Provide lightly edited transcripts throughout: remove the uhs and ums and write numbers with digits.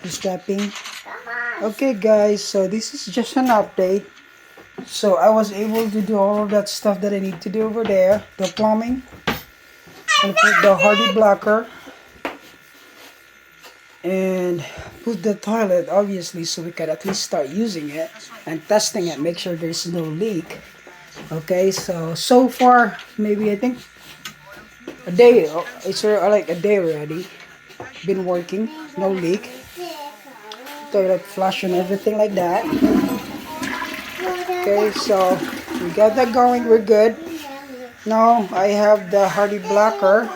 Stepping. Okay guys, so this is just an update. So I was able to do all of that stuff that I need to do over there. The plumbing. And put the hardy blocker. And put the toilet obviously so we can at least start using it and testing it, make sure there's no leak. Okay, so far maybe I think a day, it's like a day already been working, no leak, toilet flush and everything like that. Okay, so we got that going, we're good. Now I have the hardy blocker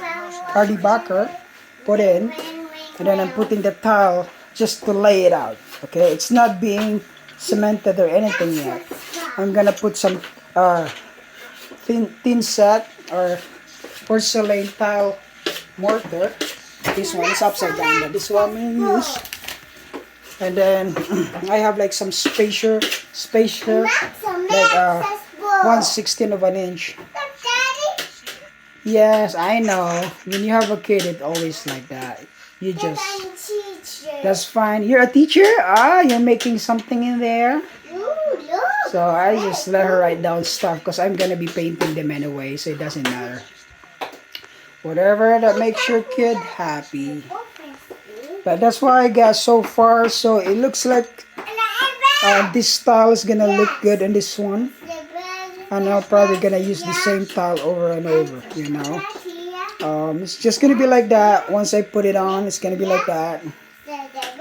put in, and then I'm putting the tile just to lay it out. Okay, it's not being cemented or anything yet. I'm gonna put some thin set or porcelain tile mortar. This one is upside down, but this one I'm gonna use. And then I have like some spacer, like 1/16 of an inch. Yes, I know. When you have a kid, it's always like that. You just, that's fine. You're a teacher? Ah, you're making something in there. So I just let her write down stuff because I'm gonna be painting them anyway, so it doesn't matter. Whatever that makes your kid happy. But that's what I got so far. So it looks like this style is gonna look good in this one. And I'm probably gonna use the same tile over and over, you know. It's just gonna be like that. Once I put it on, it's gonna be like that.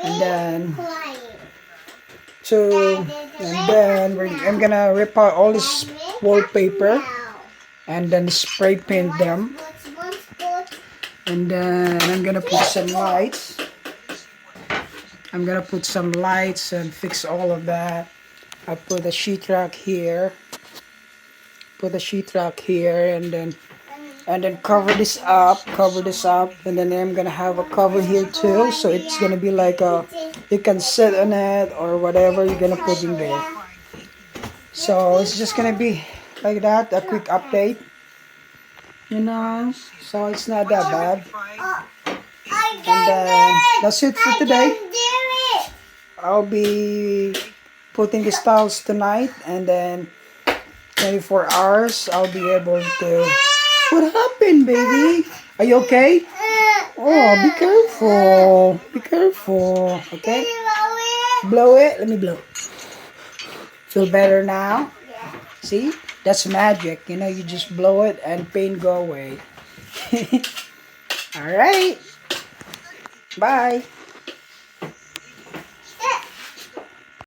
And then I'm gonna rip out all this wallpaper and then spray paint them. And then I'm gonna put some lights. And fix all of that. I put a sheetrock here. And then cover this up, and then I'm gonna have a cover here too, so it's gonna be like you can sit on it or whatever you're gonna put in there. So it's just gonna be like that, a quick update, you know, so it's not that bad. And then that's it for today. I'll be putting the tiles tonight, and then 24 hours I'll be able to. What happened, baby? Are you okay? Oh, be careful. Be careful. Okay? Blow it. Let me blow. Feel better now? See? That's magic. You know, you just blow it and pain go away. Alright. Bye.